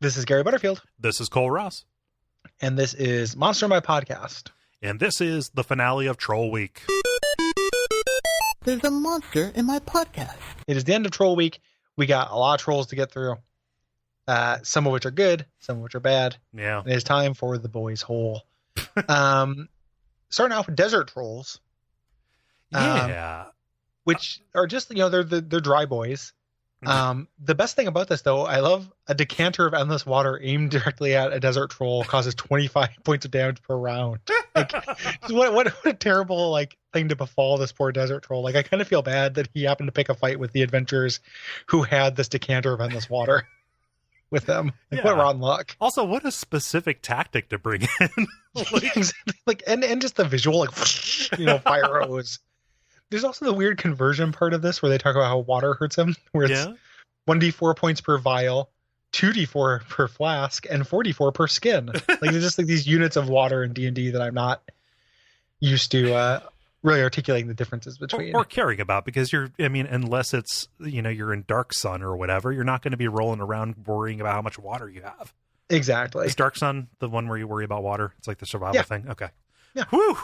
This is Gary Butterfield. This is Cole Ross. And this is Monster My Podcast. And this is the finale of Troll Week. There's a monster in my podcast. It is the end of Troll Week. We got a lot of trolls to get through. Some of which are good, some of which are bad. Yeah. It is time for the boys' hole. Starting off with desert trolls. Yeah. Which are just, they're dry boys. The best thing about this, though, I love a decanter of endless water aimed directly at a desert troll causes 25 points of damage per round. Like, what a terrible thing to befall this poor desert troll. I kind of feel bad that he happened to pick a fight with the adventurers who had this decanter of endless water with them. What rotten luck. Also, what a specific tactic to bring in. and just the visual, fire hose. There's also the weird conversion part of this where they talk about how water hurts him, where it's 1d4 points per vial, 2d4 per flask, and 4d4 per skin. They're just these units of water in D&D that I'm not used to really articulating the differences between. Or caring about, because unless it's, you're in Dark Sun or whatever, you're not going to be rolling around worrying about how much water you have. Exactly. Is Dark Sun the one where you worry about water? It's like the survival thing? Okay. Yeah. Whew.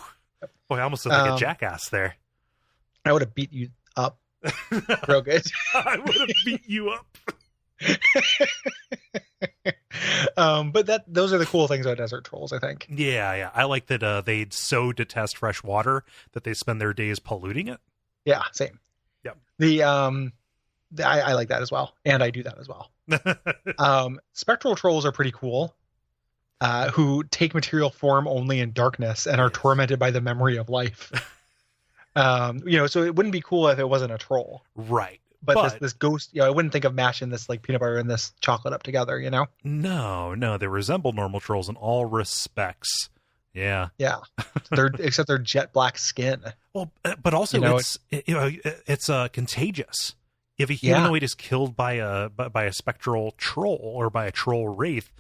Boy, I almost looked like a jackass there. I would have beat you up real good. I would have beat you up. But those are the cool things about desert trolls, I think. Yeah. I like that they so detest fresh water that they spend their days polluting it. Yeah, same. Yeah. I like that as well, and I do that as well. Spectral trolls are pretty cool. Who take material form only in darkness and are tormented by the memory of life. So it wouldn't be cool if it wasn't a troll. Right. But this ghost, I wouldn't think of mashing this peanut butter and this chocolate up together, No, they resemble normal trolls in all respects. Yeah. Yeah. Except they're jet black skin. Well, but also it's contagious. If a humanoid is killed by a spectral troll or by a troll wraith,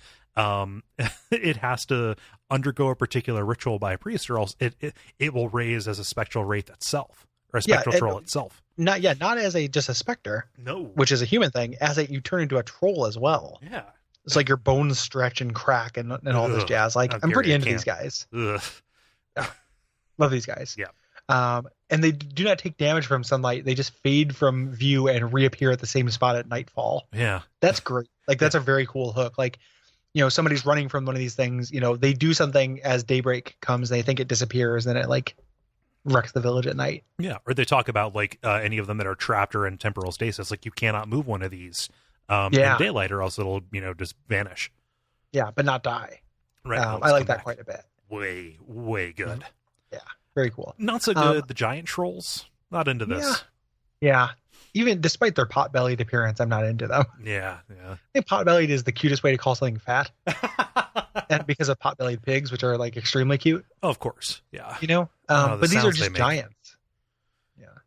it has to undergo a particular ritual by a priest, or else it will raise as a spectral wraith itself, or a spectral troll itself. Not as just a specter. No, which is a human thing. You turn into a troll as well. Yeah, it's like your bones stretch and crack and all this jazz. I'm pretty into these guys. Ugh. Yeah. Love these guys. Yeah. And they do not take damage from sunlight. They just fade from view and reappear at the same spot at nightfall. Yeah, that's great. That's a very cool hook. Somebody's running from one of these things, they do something as daybreak comes, they think it disappears, and it wrecks the village at night. Yeah. Or they talk about any of them that are trapped or in temporal stasis, you cannot move one of these in daylight or else it'll, just vanish. Yeah, but not die. Right. I like that quite a bit. Way, way good. Yeah. Very cool. Not so good. The giant trolls, not into this. Yeah. Even despite their pot-bellied appearance, I'm not into them. Yeah. I think pot-bellied is the cutest way to call something fat. And because of pot-bellied pigs, which are extremely cute. Oh, of course. Yeah. But these are just giants.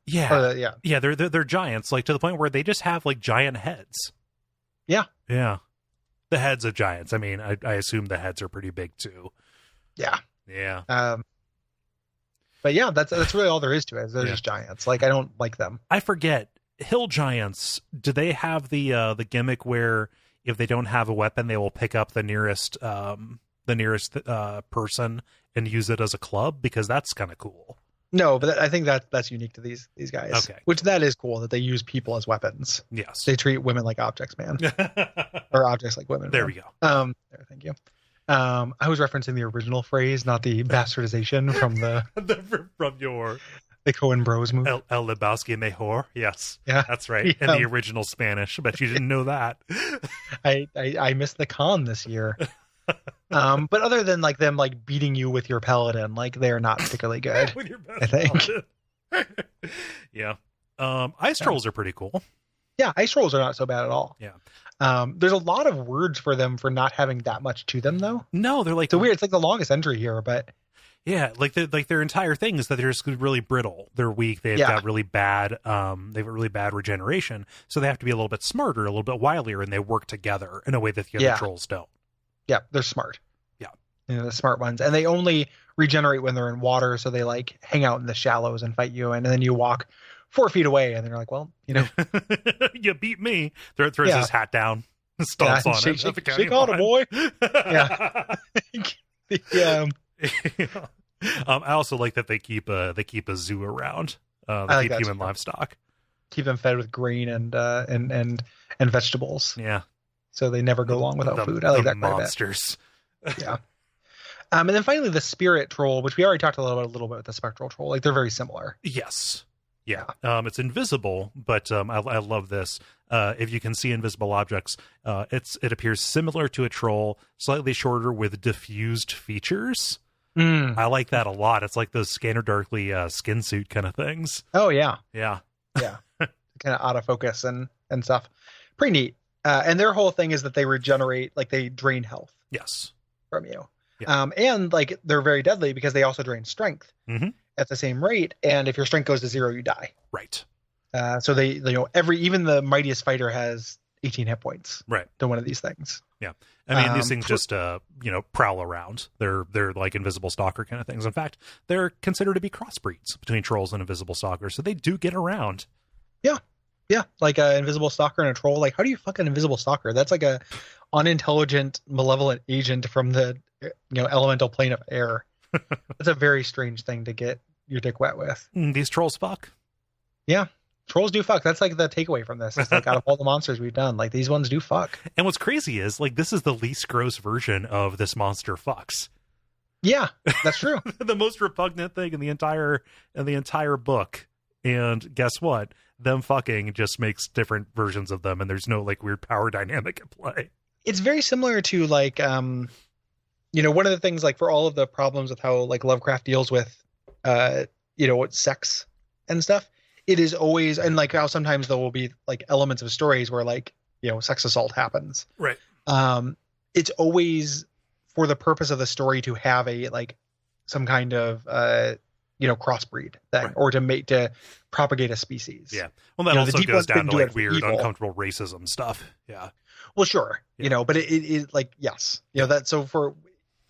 Yeah. Yeah. They're giants, to the point where they just have giant heads. Yeah. Yeah. The heads of giants. I assume the heads are pretty big too. Yeah. Yeah. But yeah, that's really all there is to it. They're just giants. I don't like them. I forget. Hill giants, do they have the gimmick where if they don't have a weapon, they will pick up the nearest person and use it as a club? Because that's kind of cool. No, but I think that's unique to these guys. Okay. Which that is cool that they use people as weapons. Yes. They treat women like objects, man. Or objects like women. There man. we go. Thank you. I was referencing the original phrase, not the bastardization from from your the Coen Bros movie. El Lebowski Mejor. Yes. Yeah. That's right. In the original Spanish. I bet you didn't know that. I missed the con this year. But other than them beating you with your paladin, they're not particularly good. With your best I think. Yeah. Ice trolls are pretty cool. Yeah, ice trolls are not so bad at all. Yeah. There's a lot of words for them for not having that much to them, though. No, they're so weird. It's the longest entry here, but yeah, their entire thing is that they're just really brittle. They're weak. They've got really bad. They have a really bad regeneration, so they have to be a little bit smarter, a little bit wilier, and they work together in a way that the other trolls don't. Yeah, they're smart. Yeah, the smart ones, and they only regenerate when they're in water, so they hang out in the shallows and fight you, and then you walk 4 feet away, and they're well, you beat me. Throws his hat down. Stomps on it. Shake on it, boy. Yeah. I also like that they keep a zoo around. They keep human livestock. Keep them fed with grain and vegetables. Yeah. So they never go long without food. I like that quite monsters. A bit. Yeah. And then finally the spirit troll, which we already talked a little bit with the spectral troll. Like they're very similar. Yes. Yeah. It's invisible, but I love this. If you can see invisible objects, it appears similar to a troll, slightly shorter with diffused features. I like that a lot. It's like those Scanner Darkly skin suit kind of things. Oh yeah. Yeah. Yeah. Kind of autofocus and stuff. Pretty neat. And their whole thing is that they regenerate, like they drain health. Yes. From you. Yeah. And like they're very deadly because they also drain strength at the same rate. And if your strength goes to 0, you die. Right. So they even the mightiest fighter has 18 hit points. Right. To one of these things. Yeah. I mean, these things just, prowl around. They're like invisible stalker kind of things. In fact, they're considered to be crossbreeds between trolls and invisible stalkers. So they do get around. Yeah. Yeah. Like an invisible stalker and a troll. Like, how do you fuck an invisible stalker? That's like a unintelligent, malevolent agent from the, elemental plane of air. That's a very strange thing to get your dick wet with. These trolls fuck. Yeah. Trolls do fuck. That's like the takeaway from this. It's like out of all the monsters we've done, like these ones do fuck. And what's crazy is like this is the least gross version of this monster fucks. Yeah, that's true. The most repugnant thing in the entire book. And guess what? Them fucking just makes different versions of them, and there's no like weird power dynamic at play. It's very similar to like one of the things like for all of the problems with how like Lovecraft deals with sex and stuff. It is always, and like how sometimes there will be like elements of stories where like, sex assault happens. Right. It's always for the purpose of the story to have a, like some kind of, crossbreed thing, right. Or to propagate a species. Yeah. Well, that also goes down to like weird, uncomfortable racism stuff. Yeah. Well, sure. Yeah. But it like, yes, that, so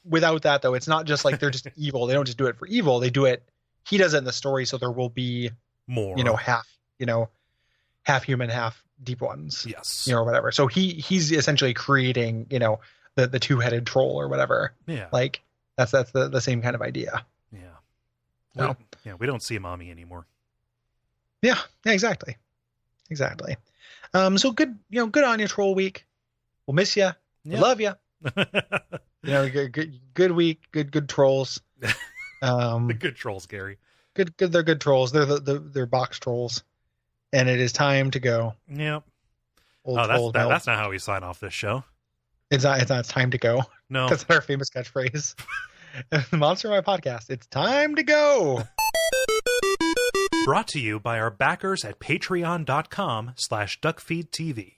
without that though, it's not just like, they're just evil. They don't just do it for evil. They do it. He does it in the story. So there will be more, half human, half deep ones. Yes. Or whatever. So he's essentially creating, the two-headed troll or whatever. Yeah. Like that's the same kind of idea. Yeah. No. We don't see mommy anymore. Yeah. Yeah, exactly. Exactly. So good, good on you, Troll Week. We'll miss you. Yeah. Love you. Good week. Good trolls. The good trolls, Gary. Good. They're good trolls. They're box trolls, and it is time to go. Yep. That's not how we sign off this show. It's not. It's time to go. No, that's our famous catchphrase. Monster My Podcast. It's time to go. Brought to you by our backers at patreon.com/Duckfeed.tv.